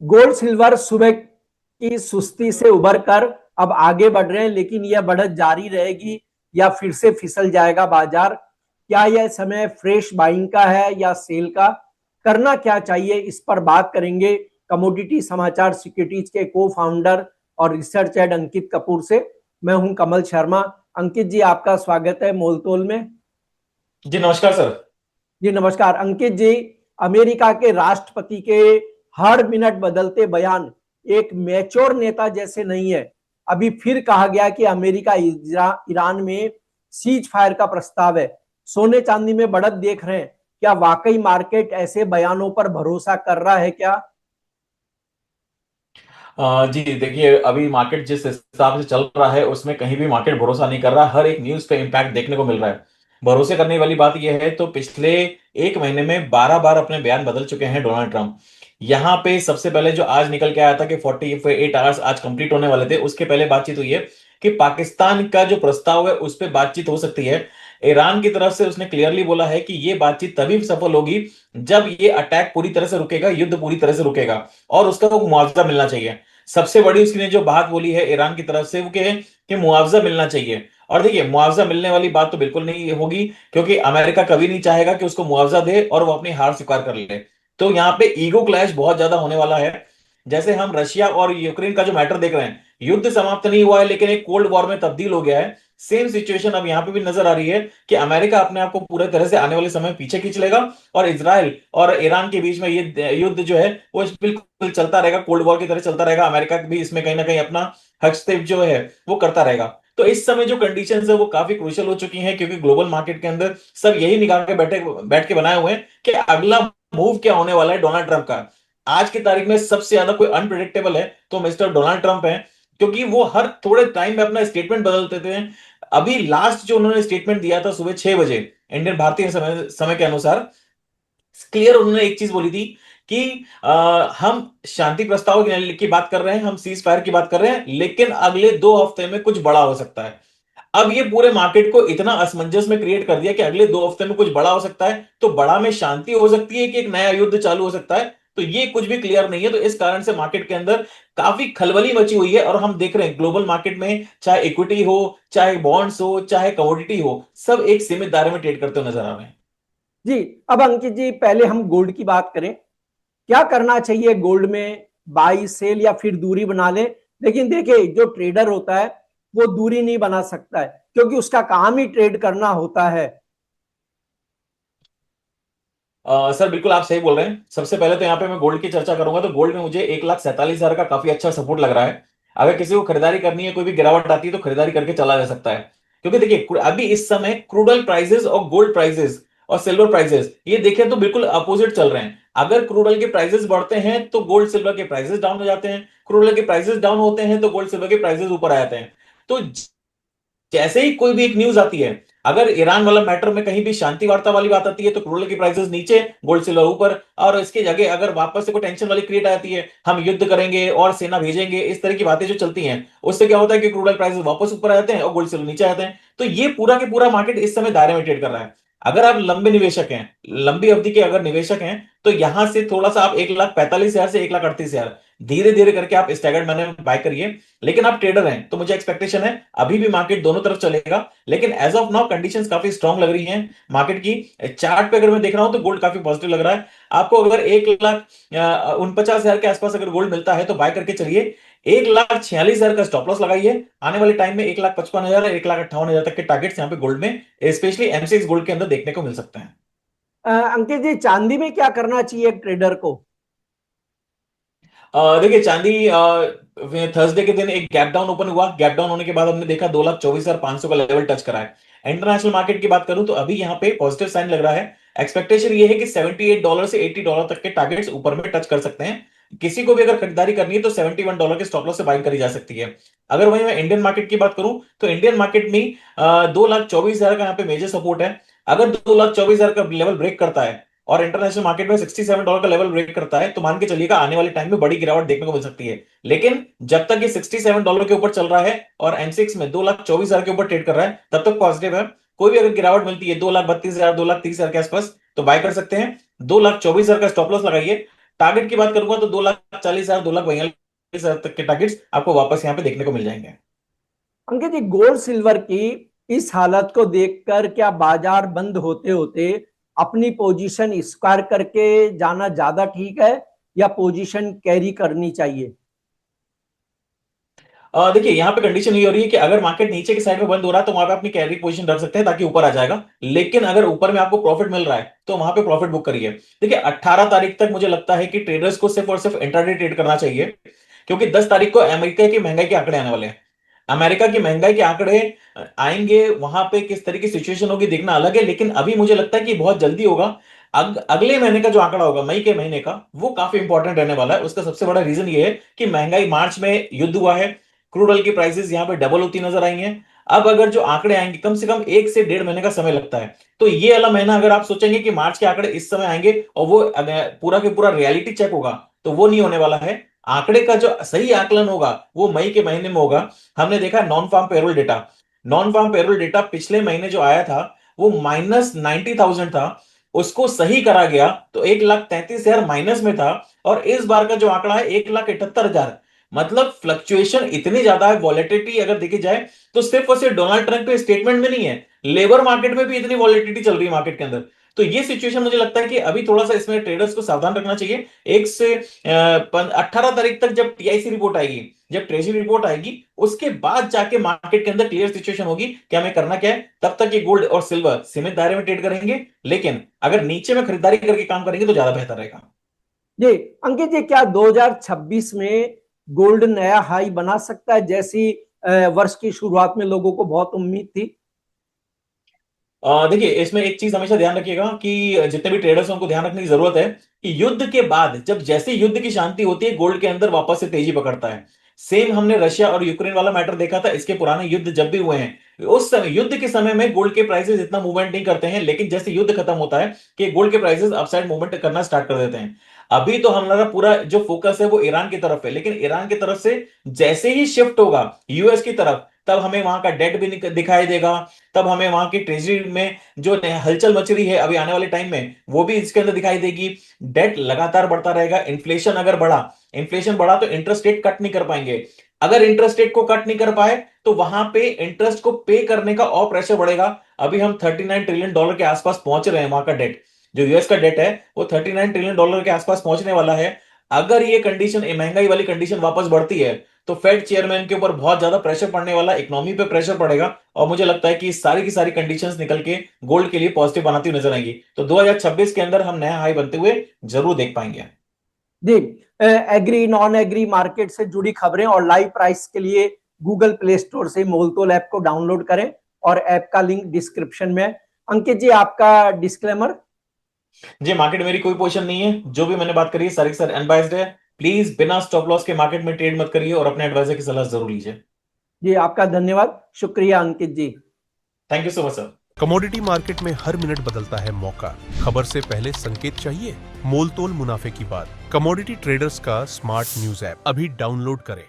Gold silver सुबह की सुस्ती से उबर कर अब आगे बढ़ रहे हैं, लेकिन यह बढ़त जारी रहेगी या फिर से फिसल जाएगा बाजार? क्या यह समय फ्रेश बाइंग का है या सेल का? करना क्या चाहिए, इस पर बात करेंगे कमोडिटी समाचार सिक्योरिटीज के को फाउंडर और रिसर्च हेड अंकित कपूर से। मैं हूं कमल शर्मा। अंकित जी, आपका स्वागत है मोलतोल में। जी नमस्कार सर। जी नमस्कार अंकित जी। अमेरिका के राष्ट्रपति के हर मिनट बदलते बयान एक मैच्योर नेता जैसे नहीं है। अभी फिर कहा गया कि अमेरिका ईरान में सीज फायर का प्रस्ताव है। सोने चांदी में बढ़त देख रहे हैं। क्या वाकई मार्केट ऐसे बयानों पर भरोसा कर रहा है क्या? जी देखिए, अभी मार्केट जिस हिसाब से चल रहा है उसमें कहीं भी मार्केट भरोसा नहीं कर रहा। हर एक न्यूज पे इम्पैक्ट देखने को मिल रहा है। भरोसे करने वाली बात यह है तो पिछले एक महीने में 12 बार अपने बयान बदल चुके हैं डोनाल्ड ट्रंप। यहाँ पे सबसे पहले जो आज निकल के आया था कि 48 आवर्स आज कंप्लीट होने वाले थे, उसके पहले बातचीत हुई है कि पाकिस्तान का जो प्रस्ताव है उस पर बातचीत हो सकती है। ईरान की तरफ से उसने क्लियरली बोला है कि यह बातचीत तभी सफल होगी जब ये अटैक पूरी तरह से रुकेगा, युद्ध पूरी तरह से रुकेगा और उसका वो मुआवजा मिलना चाहिए। सबसे बड़ी उसने जो बात बोली है ईरान की तरफ से वो क्या है कि मुआवजा मिलना चाहिए। और देखिए, मुआवजा मिलने वाली बात तो बिल्कुल नहीं होगी, क्योंकि अमेरिका कभी नहीं चाहेगा कि उसको मुआवजा दे और वो अपनी हार स्वीकार कर ले। तो यहाँ पे ईगो क्लैश बहुत ज्यादा होने वाला है। जैसे हम रशिया और यूक्रेन का जो मैटर देख रहे हैं, युद्ध समाप्त नहीं हुआ है लेकिन एक कोल्ड वॉर में तब्दील हो गया है। सेम सिचुएशन अब यहाँ पे भी नजर आ रही है कि अमेरिका अपने आप को पूरे तरह से आने वाले समय में पीछे खींच लेगा और इजराइल और ईरान के बीच में ये युद्ध जो है वो बिल्कुल चलता रहेगा, कोल्ड वॉर की तरह चलता रहेगा। अमेरिका भी इसमें कहीं ना कहीं अपना हस्तक्षेप जो है वो करता रहेगा। तो इस समय जो कंडीशंस है वो काफी क्रूशियल हो चुकी हैं, क्योंकि ग्लोबल मार्केट के अंदर सब यही निकाल के बैठ के बनाए हुए हैं कि अगला मूव क्या होने वाला है डोनाल्ड ट्रंप का। आज की तारीख में सबसे ज्यादा कोई अनप्रिडिक्टेबल है तो मिस्टर डोनाल्ड ट्रंप है, क्योंकि वो हर थोड़े टाइम में अपना स्टेटमेंट बदलते थे। अभी लास्ट जो उन्होंने स्टेटमेंट दिया था सुबह 6 बजे इंडियन भारतीय समय समय के अनुसार, क्लियर उन्होंने एक चीज बोली थी कि हम शांति प्रस्ताव की बात कर रहे हैं, हम सीज फायर की बात कर रहे हैं, लेकिन अगले 2 हफ्ते में कुछ बड़ा हो सकता है। अब ये पूरे मार्केट को इतना असमंजस में क्रिएट कर दिया कि अगले 2 हफ्ते में कुछ बड़ा हो सकता है, तो बड़ा में शांति हो सकती है कि एक नया युद्ध चालू हो सकता है, तो ये कुछ भी क्लियर नहीं है। तो इस कारण से मार्केट के अंदर काफी खलबली मची हुई है और हम देख रहे हैं ग्लोबल मार्केट में चाहे इक्विटी हो, चाहे बॉन्ड्स हो, चाहे कमोडिटी हो, सब एक सीमित दायरे में ट्रेड करते हुए नजर आ रहे हैं। जी, अब अंकित जी, पहले हम गोल्ड की बात करें। क्या करना चाहिए गोल्ड में? बाई सेल या फिर दूरी बना ले? लेकिन देखिए, जो ट्रेडर होता है वो दूरी नहीं बना सकता है, क्योंकि उसका काम ही ट्रेड करना होता है। सर बिल्कुल आप सही बोल रहे हैं। सबसे पहले तो यहाँ पे मैं गोल्ड की चर्चा करूंगा तो गोल्ड में मुझे 1,47,000 का काफी अच्छा सपोर्ट लग रहा है। अगर किसी को खरीदारी करनी है, कोई भी गिरावट आती है तो खरीदारी करके चला जा सकता है। क्योंकि देखिए, अभी इस समय क्रूड ऑयल प्राइसेस और गोल्ड प्राइसेस और सिल्वर प्राइसेस ये देखें तो बिल्कुल अपोजिट चल रहे हैं। अगर क्रूड ऑयल के प्राइसेस बढ़ते हैं तो गोल्ड सिल्वर के प्राइसेस डाउन हो जाते हैं, क्रूड ऑयल के प्राइसेस डाउन होते हैं तो गोल्ड सिल्वर के प्राइसेस ऊपर आ जाते हैं। तो जैसे ही कोई भी एक न्यूज आती है, अगर ईरान वाला मैटर में कहीं भी शांति वार्ता वाली बात आती है तो क्रूड की प्राइसेस नीचे, गोल्ड सिल्वर ऊपर। और इसके जगह अगर वापस से कोई टेंशन वाली क्रिएट आती है, हम युद्ध करेंगे और सेना भेजेंगे, इस तरह की बातें जो चलती हैं, उससे क्या होता है कि क्रूड प्राइसेस वापस ऊपर आ जाते हैं और गोल्ड सिल्वर नीचे आते हैं। तो ये पूरा के पूरा मार्केट इस समय दायरे में ट्रेड कर रहा है। अगर आप लंबे निवेशक हैं, लंबी अवधि के अगर निवेशक हैं, तो यहां से थोड़ा सा आप 1,45,000 से 1,38,000 धीरे धीरे करके आप स्टैगर्ड मैनर में बाय करिए। लेकिन आप ट्रेडर हैं तो मुझे एक्सपेक्टेशन है अभी भी मार्केट दोनों तरफ चलेगा, लेकिन एज ऑफ नाउ कंडीशंस काफी स्ट्रांग लग रही हैं मार्केट की। चार्ट पे अगर मैं देख रहा हूं तो गोल्ड काफी पॉजिटिव लग रहा है। आपको अगर 1,49,000 के आसपास अगर गोल्ड मिलता है तो बाय करके चलिए। 1,46,000 का स्टॉप लॉस लगाइए। आने वाले टाइम में 1,55,000 और 1,58,000 तक के टारगेट्स यहाँ पे गोल्ड में, स्पेशली एमसीएक्स गोल्ड के अंदर देखने को मिल सकते हैं। अंकित जी, चांदी में क्या करना चाहिए एक ट्रेडर को? देखिए, चांदी थर्सडे के दिन एक गैप डाउन ओपन हुआ। गैप डाउन होने के बाद हमने देखा 2,24,500 का लेवल टच करा है। इंटरनेशनल मार्केट की बात करूं तो अभी यहाँ पे पॉजिटिव साइन लग रहा है। एक्सपेक्टेशन ये है कि $78 से $80 तक के टारगेट्स ऊपर में टच कर सकते हैं। किसी को भी अगर खरीदारी करनी है तो $71 के स्टॉप लॉस से बाइंग करी जा सकती है। अगर वहीं मैं इंडियन मार्केट की बात करूं तो इंडियन मार्केट में 2,24,000 का यहाँ पे मेजर सपोर्ट है। अगर 2,24,000 का लेवल ब्रेक करता है और इंटरनेशनल मार्केट में $67 का लेवल ब्रेक करता है, तो मान के चलिएगा आने वाले टाइम में बड़ी गिरावट देखने को मिल सकती है। लेकिन जब तक ये $67 के ऊपर चल रहा है और एमसीएक्स में 2,24,000 के ऊपर ट्रेड कर रहा है, तब तक पॉजिटिव है। कोई भी अगर गिरावट मिलती है 2,32,000 2,30,000 के आसपास तो बाय कर सकते हैं। 2,24,000 का स्टॉप लॉस लगाइए। टारगेट की बात करूंगा तो 2,40,000 2,42,000 तक के टारगेट्स आपको वापस यहाँ पे देखने को मिल जाएंगे। अंकित जी, गोल्ड सिल्वर की इस हालत को देखकर क्या बाजार बंद होते होते अपनी पोजीशन स्क्वायर करके जाना ज्यादा ठीक है या पोजीशन कैरी करनी चाहिए? देखिए यहाँ पे कंडीशन ये हो रही है कि अगर मार्केट नीचे की साइड में बंद हो रहा है तो वहां पे अपनी कैरी पोजीशन रख सकते हैं ताकि ऊपर आ जाएगा, लेकिन अगर ऊपर में आपको प्रॉफिट मिल रहा है तो वहां पे प्रॉफिट बुक करिए। देखिए 18 तारीख तक मुझे लगता है कि ट्रेडर्स को सिर्फ और सिर्फ इंट्राडे ट्रेड करना चाहिए, क्योंकि 10 तारीख को अमेरिका की महंगाई के आंकड़े आने वाले हैं। अमेरिका की महंगाई के आंकड़े आएंगे, वहां पे किस तरह की सिचुएशन होगी देखना अलग है, लेकिन अभी मुझे लगता है कि बहुत जल्दी होगा। अगले महीने का जो आंकड़ा होगा मई के महीने का, वो काफी इंपॉर्टेंट रहने वाला है। उसका सबसे बड़ा रीजन ये है कि महंगाई, मार्च में युद्ध हुआ है, क्रूड ऑयल की प्राइसेस यहाँ पे डबल होती नजर आई हैं। अब अगर जो आंकड़े आएंगे, कम से कम 1 से 1.5 महीने का समय लगता है, तो ये वाला महीना अगर आप सोचेंगे कि मार्च के आंकड़े इस समय आएंगे और वो पूरा के पूरा रियलिटी चेक होगा, तो वो नहीं होने वाला है। आंकड़े का जो सही आकलन होगा वो मई के महीने में होगा। हमने देखा non farm payroll data, non farm payroll data पिछले महीने जो आया था वो -90,000 था, उसको सही करा गया तो 1,33,000 माइनस में था, और इस बार का जो आंकड़ा है 1,78,000। मतलब फ्लक्चुएशन इतनी ज्यादा है, वॉलेटिलिटी अगर देखी जाए तो सिर्फ और सिर्फ डोनाल्ड ट्रंप के स्टेटमेंट में नहीं है, लेबर मार्केट में भी इतनी वॉलेटिलिटी चल रही है मार्केट के अंदर। तो ये सिचुएशन मुझे लगता है कि अभी थोड़ा सा इसमें ट्रेडर्स को सावधान रखना चाहिए। 18 तारीख तक जब टीआईसी रिपोर्ट आएगी, जब ट्रेजरी रिपोर्ट आएगी, उसके बाद जाके मार्केट के अंदर क्लियर सिचुएशन होगी कि हमें करना क्या है। तब तक ये गोल्ड और सिल्वर सीमित दायरे में ट्रेड करेंगे, लेकिन अगर नीचे में खरीदारी करके काम करेंगे तो ज्यादा बेहतर रहेगा। जी अंकित जी, क्या 2026 में गोल्ड नया हाई बना सकता है, जैसी वर्ष की शुरुआत में लोगों को बहुत उम्मीद थी? देखिए इसमें एक चीज हमेशा ध्यान रखिएगा कि जितने भी ट्रेडर्स हैं उनको ध्यान रखने की जरूरत है कि युद्ध के बाद जब जैसे युद्ध की शांति होती है, गोल्ड के अंदर वापस से तेजी पकड़ता है। सेम हमने रशिया और यूक्रेन वाला मैटर देखा था, इसके पुराने युद्ध जब भी हुए हैं, उस समय युद्ध के समय में गोल्ड के प्राइसेस इतना मूवमेंट नहीं करते हैं, लेकिन जैसे युद्ध खत्म होता है कि गोल्ड के प्राइसेस अपसाइड मूवमेंट करना स्टार्ट कर देते हैं। अभी तो हमारा पूरा जो फोकस है वो ईरान की तरफ है, लेकिन ईरान की तरफ से जैसे ही शिफ्ट होगा यूएस की तरफ, तब हमें वहां का डेट भी दिखाई देगा, तब हमें वहां की ट्रेजरी में जो हलचल मच रही है अभी आने वाले टाइम में वो भी इसके अंदर दिखाई देगी। डेट लगातार बढ़ता रहेगा। इन्फ्लेशन अगर बढ़ा, इन्फ्लेशन बढ़ा तो इंटरेस्ट रेट कट नहीं कर पाएंगे। अगर इंटरेस्ट रेट को कट नहीं कर पाए तो वहां पे इंटरेस्ट को पे करने का और प्रेशर बढ़ेगा। अभी हम $39 ट्रिलियन के आसपास पहुंच रहे हैं, वहां का डेट, जो यूएस का डेट है वो $39 ट्रिलियन के आसपास पहुंचने वाला है। अगर ये कंडीशन, महंगाई वाली कंडीशन वापस बढ़ती है तो फेड चेयरमैन के ऊपर बहुत ज्यादा प्रेशर पड़ने वाला, इकोनॉमी पे प्रेशर पड़ेगा, और मुझे लगता है कि सारी की सारी कंडीशंस निकल के गोल्ड के लिए पॉजिटिव बनाती हुई नजर आएंगी। तो 2026 के अंदर हम नया हाई बनते हुए जरूर देख पाएंगे। जी, एग्री नॉन एग्री मार्केट से जुड़ी खबरें और लाइव प्राइस के लिए गूगल प्ले स्टोर से मोलतोल ऐप को डाउनलोड करें, और ऐप का लिंक डिस्क्रिप्शन में है। अंकित जी, आपका डिस्क्लेमर। जी, मार्केट मेरी कोई पोजीशन नहीं है, जो भी मैंने बात करी है सारी सर अनबाइज्ड है। प्लीज बिना स्टॉप लॉस के मार्केट में ट्रेड मत करिए और अपने एडवाइजर की सलाह जरूर लीजिए। जी, आपका धन्यवाद, शुक्रिया Ankit ji. Thank you so much sir. Commodity market में हर मिनट बदलता है मौका। खबर से पहले संकेत चाहिए? मोलतोल मुनाफे की बात। कमोडिटी ट्रेडर्स का स्मार्ट न्यूज ऐप अभी डाउनलोड करें।